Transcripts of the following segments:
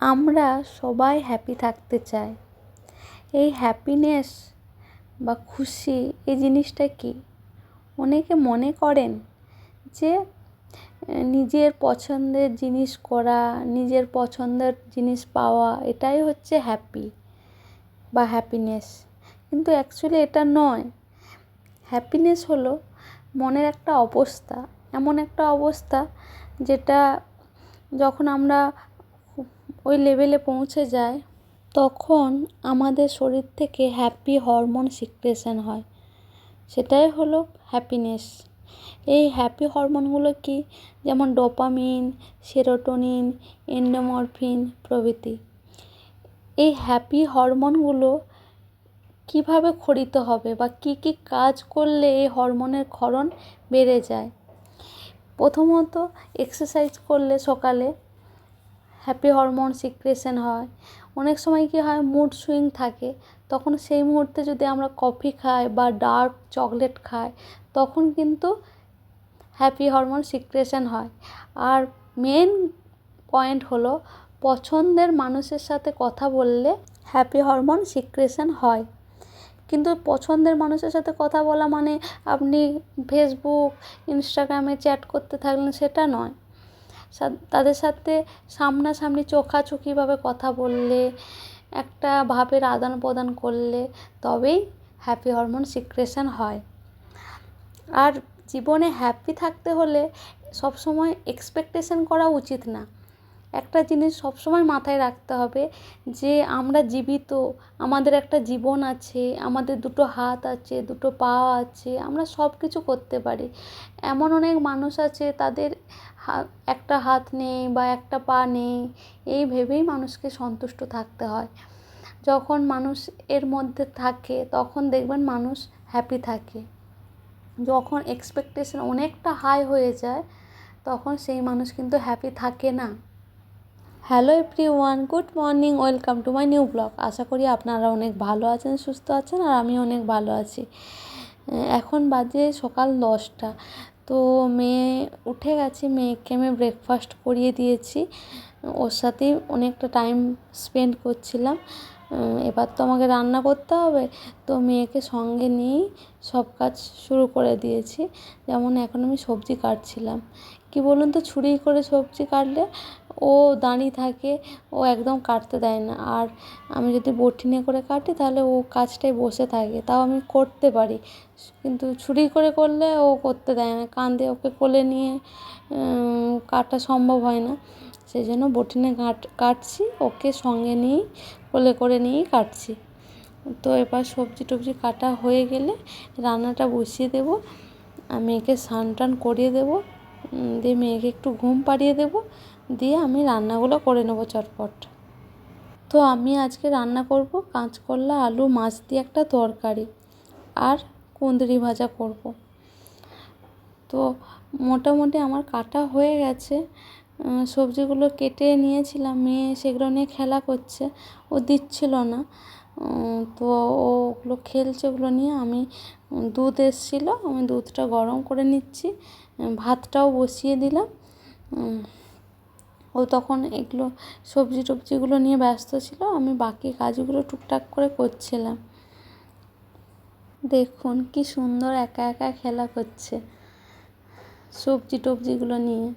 আমরা সবাই হ্যাপি থাকতে চাই। এই হ্যাপিনেস বা খুশি এই জিনিসটা কি? অনেকে মনে করেন যে নিজের পছন্দের জিনিস করা, নিজের পছন্দের জিনিস পাওয়া, এটাই হচ্ছে হ্যাপি বা হ্যাপিনেস। কিন্তু অ্যাকচুয়ালি এটা নয়। হ্যাপিনেস হলো মনের একটা অবস্থা, এমন একটা অবস্থা যেটা যখন আমরা ওই লেভেলে পৌঁছে যাই তখন আমাদের শরীর থেকে হ্যাপি হরমোন সিক্রেশন হয়, সেটাই হলো হ্যাপিনেস। এই হ্যাপি হরমোনগুলো কি? যেমন ডোপামিন, সেরোটোনিন, এন্ডোরফিন প্রভৃতি। এই হ্যাপি হরমোনগুলো কিভাবে ক্ষরিত হবে বা কি কি কাজ করলে এই হরমোনের ক্ষরণ বেড়ে যায়? প্রথমত এক্সারসাইজ করলে সকালে হ্যাপি হরমোন সিক্রেশন হয়। অনেক সময় কি হয়, মুড সুইং থাকে, তখন সেই মুহূর্তে যদি আমরা কফি খাই বা ডার্ক চকলেট খাই তখন কিন্তু হ্যাপি হরমোন সিক্রেশন হয়। আর মেন পয়েন্ট হলো পছন্দের মানুষের সাথে কথা বললে হ্যাপি হরমোন সিক্রেশন হয়। কিন্তু পছন্দের মানুষের সাথে কথা বলা মানে আপনি ফেসবুক, ইনস্টাগ্রামে চ্যাট করতে থাকলেন, সেটা নয়। তাদের সাথে সামনাসামনি চোখাচোখিভাবে কথা বললে, একটা ভাবের আদান প্রদান করলে তবেই হ্যাপি হরমোন সিক্রেশন হয়। আর জীবনে হ্যাপি থাকতে হলে সবসময় এক্সপেকটেশন করা উচিত না। একটা জিনিস সবসময় মাথায় রাখতে হবে যে আমরা জীবিত, আমাদের একটা জীবন আছে, আমাদের দুটো হাত আছে, দুটো পা আছে, আমরা সব কিছু করতে পারি। এমন অনেক মানুষ আছে তাদের একটা হাত নেই বা একটা পা নেই, এই ভেবেই মানুষকে সন্তুষ্ট থাকতে হয়। যখন মানুষ এর মধ্যে থাকে তখন দেখবেন মানুষ হ্যাপি থাকে। যখন এক্সপেকটেশন অনেকটা হাই হয়ে যায় তখন সেই মানুষ কিন্তু হ্যাপি থাকে না। Hello everyone, good morning, welcome to my new blog. আশা করি আপনারা অনেক ভালো আছেন, সুস্থ আছেন, আর আমি অনেক ভালো আছি। এখন বাজে সকাল 10টা। তো মেয়ে উঠে গেছে, মেয়েকে আমি ব্রেকফাস্ট করিয়ে দিয়েছি, ওর সাথেই অনেকটা টাইম স্পেন্ড করছিলাম। এবার তো আমাকে রান্না করতে হবে, তো মেয়েকে সঙ্গে নিয়েই সব কাজ শুরু করে দিয়েছি। যেমন এখন আমি সবজি কাটছিলাম। কি বলুন তো, ছুরি করে সবজি কাটলে ও দাঁড়িয়ে থাকে, ও একদম কাটতে দেয় না। আর আমি যদি বটিনে করে কাটি তাহলে ও কাজটায় বসে থাকে, তাও আমি করতে পারি। কিন্তু ছুরি করে করলে ও করতে দেয় না, কাঁধে ওকে কোলে নিয়ে কাটা সম্ভব হয় না। সেই জন্য বটিনে কাটছি, ওকে সঙ্গে নিয়েই কোলে করে নিয়েই কাটছি। তো এবার সবজি টবজি কাটা হয়ে গেলে রান্নাটা বসিয়ে দেবো। মেয়েকে স্নান টান করিয়ে দেবো, দিয়ে মেয়েকে একটু ঘুম পাড়িয়ে দেবো, দিয়ে আমি রান্নাগুলো করে নেবো চটপট। তো আমি আজকে রান্না করব কাঁচকলা, আলু, মাছ দিয়ে একটা তরকারি, আর কুঁদরি ভাজা করব। তো মোটামুটি আমার কাটা হয়ে গেছে, সবজিগুলো কেটে নিয়েছিলাম। মেয়ে সেগুলো নিয়ে খেলা করছে, ও দিচ্ছিল না। তো ওগুলো খেলছে, ওগুলো নিয়ে আমি দুধ এসেছিলো, আমি দুধটা গরম করে নিচ্ছি, ভাতটাও বসিয়ে দিলাম। ও তখন এগুলো সবজি টবজিগুলো নিয়ে ব্যস্ত ছিল, আমি বাকি কাজগুলো টুকটাক করে করছিলাম। দেখুন কি সুন্দর একা একা খেলা করছে সবজি টবজিগুলো নিয়ে।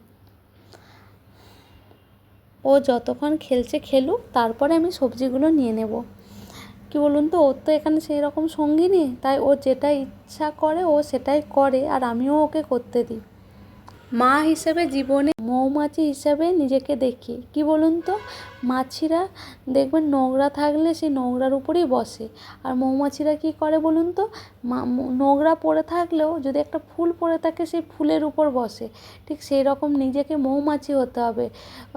ও যতক্ষণ খেলছে খেলুক, তারপরে আমি সবজিগুলো নিয়ে নেব। কি বলুন তো, ওর তো এখানে সেই রকম সঙ্গী নেই, তাই ও যেটা ইচ্ছা করে ও সেটাই করে, আর আমিও ওকে করতে দিই। মা হিসেবে জীবনে মৌমাছি হিসাবে নিজেকে দেখি। কি বলুন তো, মাছিরা দেখবেন নোংরা থাকলে সেই নোংরার উপরেই বসে, আর মৌমাছিরা কি করে বলুন তো, নোংরা পড়ে থাকলেও যদি একটা ফুল পড়ে থাকে সেই ফুলের উপর বসে। ঠিক সেই রকম নিজেকে মৌমাছি হতে হবে,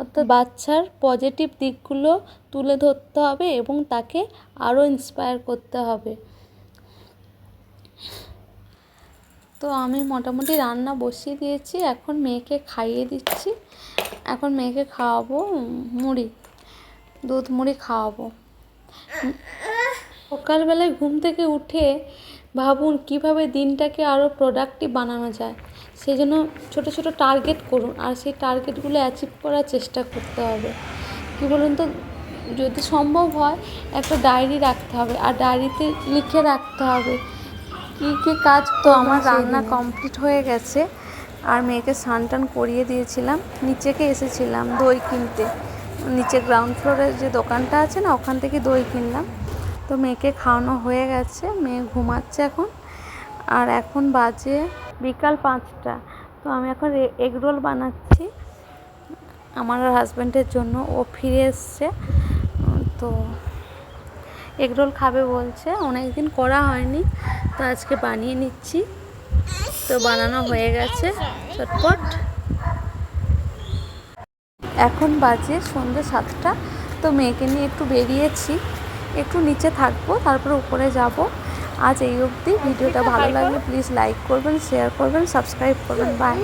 অর্থাৎ বাচ্চার পজিটিভ দিকগুলো তুলে ধরতে হবে এবং তাকে আরও ইন্সপায়ার করতে হবে। তো আমি মোটামুটি রান্না বসিয়ে দিয়েছি, এখন মেয়েকে খাইয়ে দিচ্ছি। এখন মেয়েকে খাওয়াবো মুড়ি, দুধ মুড়ি খাওয়াবো। সকালবেলায় ঘুম থেকে উঠে ভাবুন কিভাবে দিনটাকে আরও প্রোডাক্টিভ বানানো যায়। সেই জন্য ছোটো ছোটো টার্গেট করুন, আর সেই টার্গেটগুলো অ্যাচিভ করার চেষ্টা করতে হবে। কি কী বলুন তো, যদি সম্ভব হয় একটা ডায়েরি রাখতে হবে, আর ডায়েরিতে লিখে রাখতে হবে কী কী কাজ। তো আমার রান্না কমপ্লিট হয়ে গেছে, আর মেয়েকে স্নান টান করিয়ে দিয়েছিলাম। নিচেকে এসেছিলাম দই কিনতে, নিচে গ্রাউন্ড ফ্লোরের যে দোকানটা আছে না, ওখান থেকে দই কিনলাম। তো মেয়েকে খাওয়ানো হয়ে গেছে, মেয়ে ঘুমাচ্ছে এখন। আর এখন বাজে বিকাল 5টা। তো আমি এখন এগরোল বানাচ্ছি আমার হাজব্যান্ডের জন্য। ও ফিরে এসছে, তো এগরোল খাবে বলছে, অনেক দিন করা হয়নি, তো আজকে বানিয়ে নিচ্ছি। তো বানানো হয়ে গেছে চটপট। এখন বাজে সন্ধ্যে 7টা। তো মেয়েকে নিয়ে একটু বেরিয়েছি, একটু নিচে থাকবো, তারপরে উপরে যাব। আজ এই অবধি। ভিডিওটা ভালো লাগলে প্লিজ লাইক করবেন, শেয়ার করবেন, সাবস্ক্রাইব করবেন। বাই।